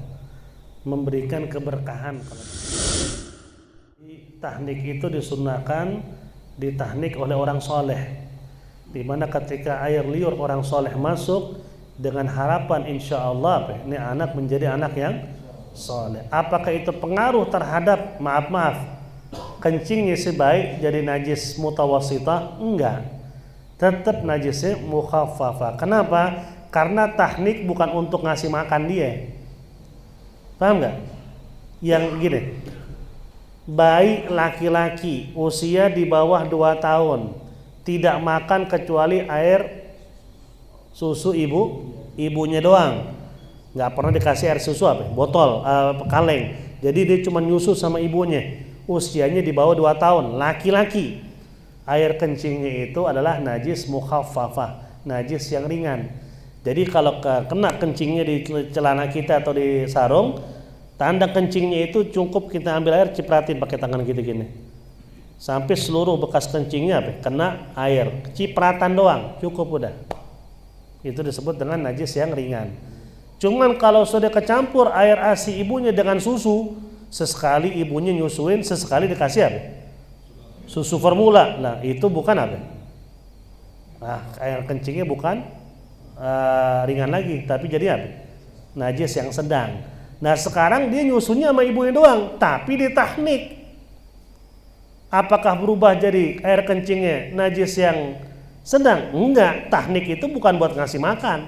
memberikan keberkahan. Tahnik itu disunahkan ditahnik oleh orang soleh, di mana ketika air liur orang soleh masuk dengan harapan insya Allah ini anak menjadi anak yang soleh. Apakah itu pengaruh terhadap maaf kencingnya si bayi jadi najis mutawasitah? Enggak, tetap najisnya mukhaffafah. Kenapa? Karena tahnik bukan untuk ngasih makan dia. Paham nggak? Yang gini, bayi laki-laki usia di bawah 2 tahun tidak makan kecuali air susu ibunya doang, nggak pernah dikasih air susu botol kaleng. Jadi dia cuma nyusu sama ibunya. Usianya di bawah 2 tahun, laki-laki. Air kencingnya itu adalah najis mukhaffafah, najis yang ringan. Jadi kalau kena kencingnya di celana kita atau di sarung, tanda kencingnya itu cukup kita ambil air cipratin pakai tangan kita gini. sampai seluruh bekas kencingnya kena air, cipratan doang cukup udah, itu disebut dengan najis yang ringan. Cuman kalau sudah kecampur air ASI ibunya dengan susu, sesekali ibunya nyusuin, sesekali dikasih susu formula, nah itu bukan nah air kencingnya bukan ringan lagi, tapi jadi najis yang sedang. Nah sekarang dia nyusunya sama ibunya doang, tapi ditahnik. Apakah berubah jadi air kencingnya najis yang sedang? Enggak, tahnik itu bukan buat ngasih makan.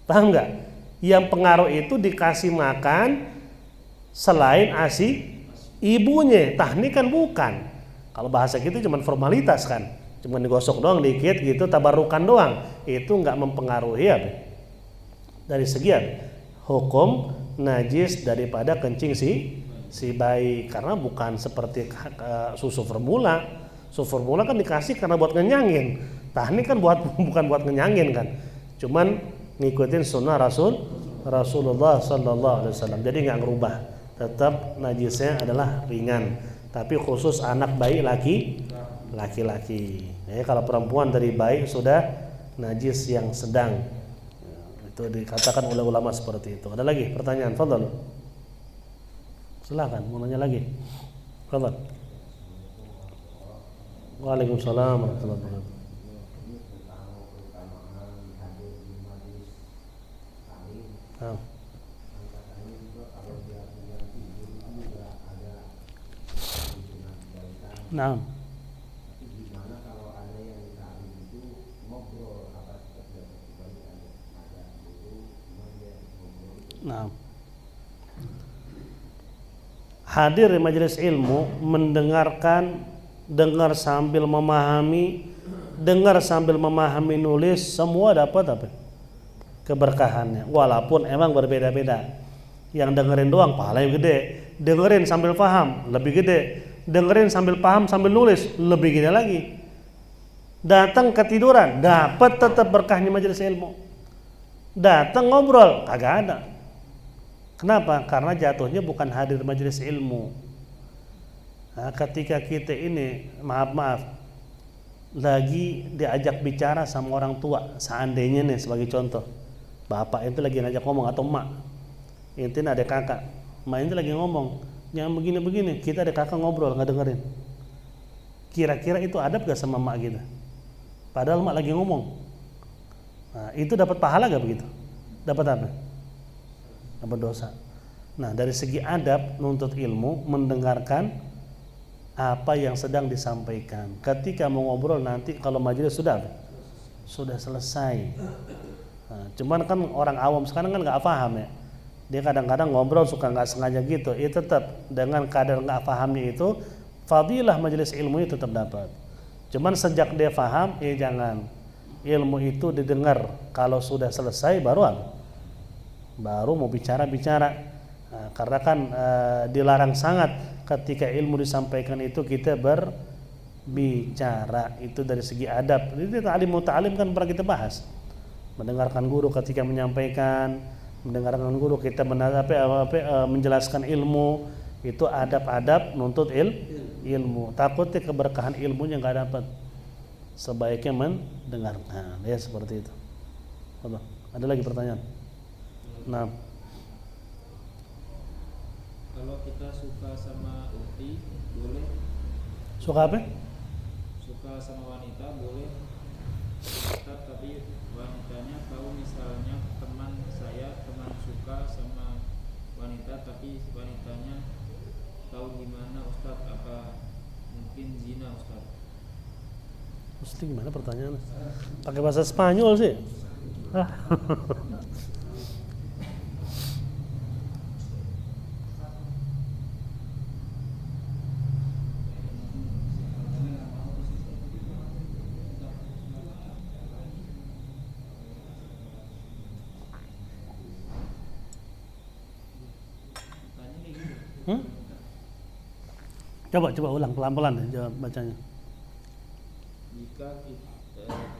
Paham enggak? Yang pengaruh itu dikasih makan selain ASI ibunya. Tahnik kan bukan. Kalau bahasa kita cuma formalitas kan, cuma digosok doang dikit gitu, tabarukan doang. Itu enggak mempengaruhi dari segi hukum najis daripada kencing si bayi, karena bukan seperti susu formula. Susu formula kan dikasih karena buat ngenyangin. Tahnik kan bukan buat ngenyangin kan. Cuman ngikutin sunnah Rasulullah sallallahu alaihi wasallam. Jadi enggak ngerubah. Tetap najisnya adalah ringan. Tapi khusus anak bayi laki-laki. Kalau perempuan dari bayi sudah najis yang sedang. Itu dikatakan oleh ulama seperti itu. Ada lagi pertanyaan? Fadhal. Silakan mau nanya lagi. Fadhal. Waalaikumsalam warahmatullahi wabarakatuh. Nah. Nah, hadir di majelis ilmu, mendengarkan, dengar sambil memahami, nulis, semua dapat keberkahannya. Walaupun emang berbeda-beda. Yang dengerin doang pahalanya gede, dengerin sambil paham lebih gede, dengerin sambil paham sambil nulis lebih gede lagi. Datang ketiduran dapat tetap berkahnya majelis ilmu. Datang ngobrol kagak ada. Kenapa? Karena jatuhnya bukan hadir majelis ilmu. Nah, ketika kita ini maaf lagi diajak bicara sama orang tua, seandainya nih sebagai contoh, bapak itu lagi ngajak ngomong atau emak, itu ada kakak, emak itu lagi ngomong, yang begini-begini, kita ada kakak ngobrol nggak dengerin. Kira-kira itu adab gak sama emak kita? Padahal emak lagi ngomong. Nah, itu dapat pahala gak begitu? Dapat apa? Dapat dosa. Nah, dari segi adab nuntut ilmu, mendengarkan apa yang sedang disampaikan. Ketika mau ngobrol nanti kalau majelis sudah selesai. Nah, cuman kan orang awam sekarang kan nggak paham ya. Dia kadang-kadang ngobrol suka nggak sengaja gitu. Itu tetap dengan kadar nggak pahamnya itu, fadilah majelis ilmunya tetap dapat. Cuman sejak dia paham, jangan ilmu itu didengar. Kalau sudah selesai baru mau bicara. Nah, karena kan dilarang sangat ketika ilmu disampaikan itu kita berbicara. Itu dari segi adab. Ini ta'lim muta'alim kan pernah kita bahas. Mendengarkan guru ketika menyampaikan, mendengarkan guru kita menjelaskan ilmu, itu adab-adab nuntut ilmu. Takutnya keberkahan ilmunya nggak dapat. Sebaiknya mendengarkan. Ya seperti itu. Ada lagi pertanyaan? Nah, kalau kita suka sama ukti boleh? Suka apa? Suka sama wanita boleh, tapi wanitanya tahu, misalnya teman suka sama wanita tapi wanitanya tahu gimana Ustadz, apa mungkin zina Ustadz? Mesti gimana pertanyaannya? Pakai bahasa Spanyol sih. Coba ulang pelan-pelan ya bacanya.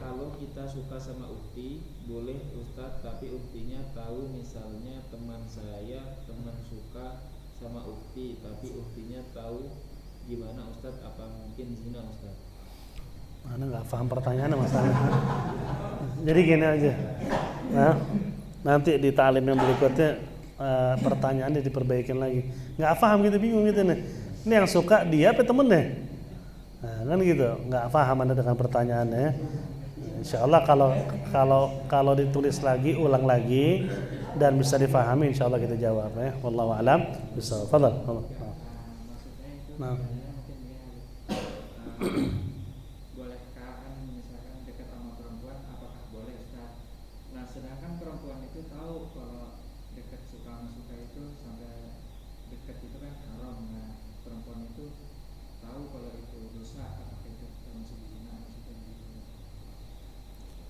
Kalau kita suka sama ukti boleh Ustadz, tapi uktinya tahu, misalnya teman suka sama ukti tapi uktinya tahu gimana Ustadz? Apa mungkin zina Ustadz? Anda nggak paham pertanyaannya masalah. Jadi gini aja. Nah, nanti di ta'lim yang berikutnya pertanyaannya diperbaikin lagi. Nggak paham gitu, bingung gitu nih. Ini yang suka dia apa temennya? Nah, kan gitu. Nggak paham Anda dengan pertanyaannya. Insya Allah kalau ditulis lagi, ulang lagi dan bisa difahami, insya Allah kita jawab ya. Wallahu a'lam bishawab. Fadhal. Nah. Bolehkah misalkan dekat sama perempuan, apakah boleh Ustaz? Nah, sedangkan perempuan itu tahu kalau dekat suka itu sampai dekat itu kan haram. Nah, perempuan itu tahu kalau itu dosa, apakah itu termasuk zina?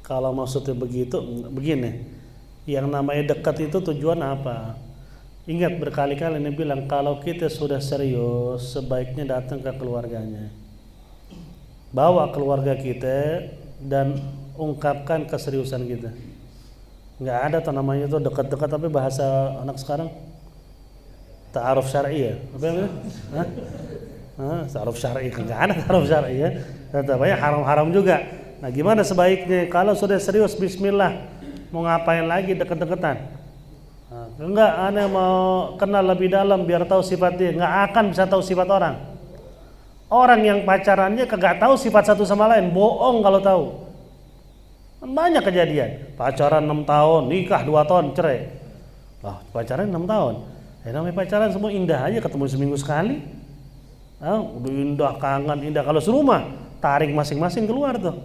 Kalau maksudnya begitu, begini, yang namanya dekat itu tujuan apa? Ingat berkali-kali ini bilang kalau kita sudah serius sebaiknya datang ke keluarganya, bawa keluarga kita dan ungkapkan keseriusan kita. Nggak ada tuh namanya itu dekat-dekat, tapi bahasa anak sekarang ta'aruf syar'i ya, apa namanya? Ta'aruf syar'i, nggak ada ta'aruf syar'i ya, tetapnya haram-haram juga. Nah gimana sebaiknya kalau sudah serius bismillah, mau ngapain lagi deket-deketan? Nah, enggak, aneh mau kenal lebih dalam biar tahu sifat dia. Nggak akan bisa tahu sifat orang. Orang yang pacarannya kagak tahu sifat satu sama lain, bohong kalau tahu. Banyak kejadian, pacaran 6 tahun, nikah 2 tahun, cerai. Lah, pacaran 6 tahun. Namanya pacaran semua indah aja, ketemu seminggu sekali. Udah indah, kangen, indah. Kalau serumah, tarik masing-masing keluar tuh.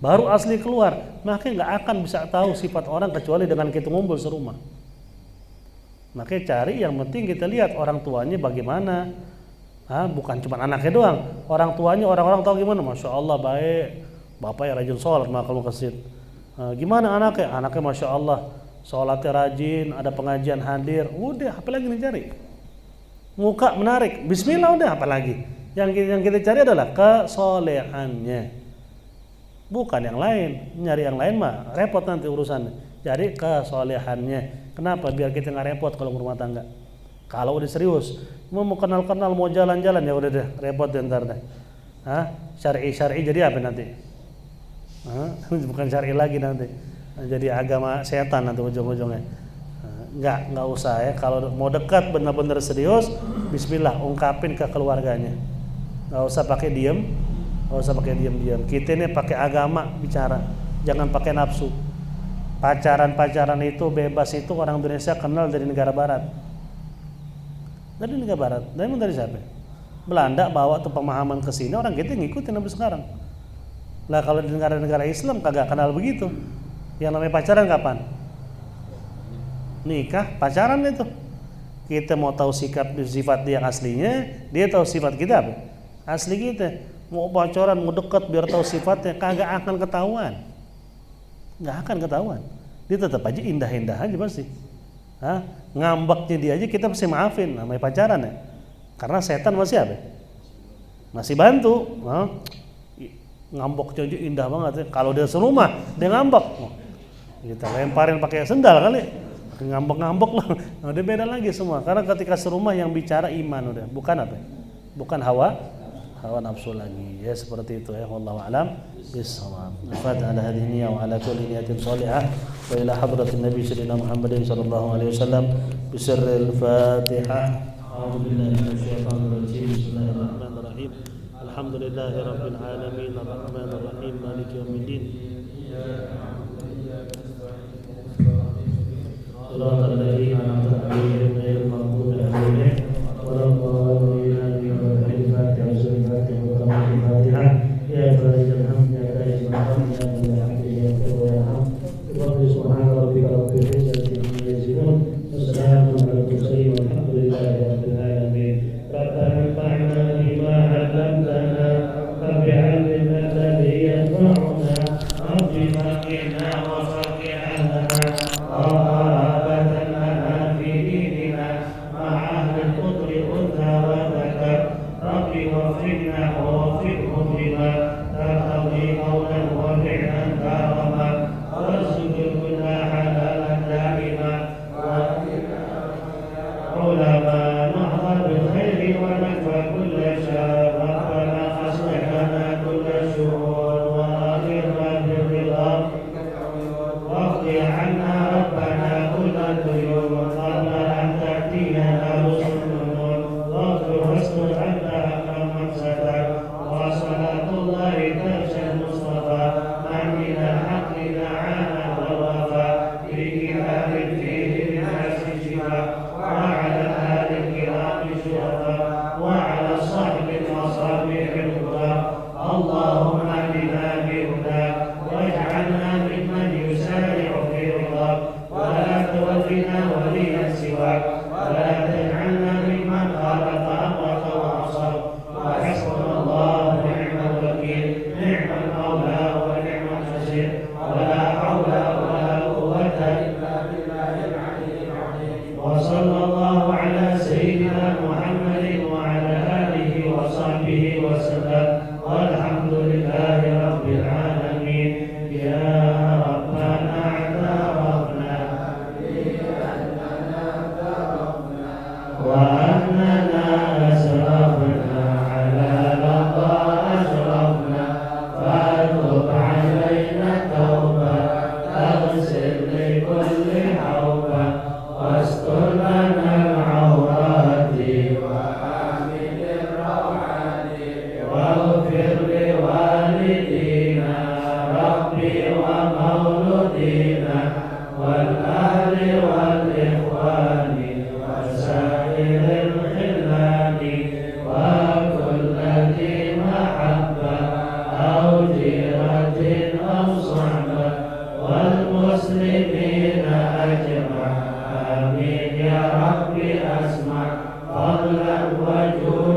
Baru asli keluar, makanya nggak akan bisa tahu sifat orang kecuali dengan kita ngumpul serumah. Makanya cari yang penting kita lihat orang tuanya bagaimana, bukan cuma anaknya doang, orang tuanya orang-orang tahu gimana, masya Allah baik, bapak ya rajin sholat makal masjid. Gimana anaknya? Anaknya masya Allah sholatnya rajin, ada pengajian hadir, udah apalagi nih cari. Muka menarik, bismillah udah apalagi. Yang kita cari adalah kesolehannya. Bukan yang lain, nyari yang lain mah repot nanti urusannya. Jadi kesolehannya. Kenapa? Biar kita nggak repot kalau berumah tangga. Kalau udah serius, mau kenal-kenal, mau jalan-jalan ya udah deh, repot deh ntar deh. Syar'i jadi apa nanti? Bukan syar'i lagi nanti. Jadi agama setan nanti ujung-ujungnya. Nggak usah ya. Kalau mau dekat benar-benar serius, bismillah ungkapin ke keluarganya. Nggak usah pakai diem. Nggak usah pakai diam-diam. Kita ini pakai agama bicara, jangan pakai nafsu. Pacaran itu bebas itu orang Indonesia kenal dari negara barat. Dari negara barat. Dari siapa? Belanda bawa tuh pemahaman ke sini, orang kita ngikutin sampai sekarang. Lah kalau di negara-negara Islam kagak kenal begitu. Yang namanya pacaran kapan? Nikah, pacaran itu. Kita mau tahu sifat dia yang aslinya, dia tahu sifat kita apa? Asli kita. Mau pacaran, mau dekat biar tahu sifatnya, kagak akan ketahuan. Nggak akan ketahuan. Dia tetap aja indah-indah aja pasti. Ngambeknya dia aja kita pasti maafin, namanya pacaran ya. Karena setan masih apa? Masih bantu. Ngambeknya aja indah banget ya. Kalau dia serumah, dia ngambek. Kita lemparin pakai sendal kali. Ngambek-ngambek lah. Nah, dia beda lagi semua. Karena ketika serumah yang bicara iman udah, bukan apa? Bukan hawa nafsu lagi. Ya seperti itu ya. Wallahu a'lam bishawab. Al-Fatihah ala hadhihi niyyah wa ala kulli niyatin shalihah wa ila hadratin nabi sallallahu Muhammadin sallallahu alaihi wasallam bi sirril Fatihah. A'udzu billahi minasyaitonir rajim. Bismillahirrahmanirrahim. Alhamdulillahi rabbil alamin arrahmanir rahim maliki yaumiddin. Shiratal ladzina an'amta 'alaihim ghairil maghdubi 'alaihim waladdallin. Ya Fadhil Hamd ya Karim Hamd ya Muhammad ya Tuhan Rabbi subhanahu rabbika rabbil izzati amma yasifun wa salamun alal mursalin walhamdulillahi rabbil alamin. Rabbana anfa'na bima 'allamtana wa bi'ilmina alladhi yanfa'una rabbina qina wa faqihna rabatan lana fi dinina ma'ahli al-qudri unta wa dhakar rabbi waffiqna wa waffiqhum lima تقضي قولا وفعلا كرما وارزق كل حلالا دائما علماء نهض بالخير ونكفى كل شر المسلمين أجمع آمين يا رب أسمع فضلا وجودا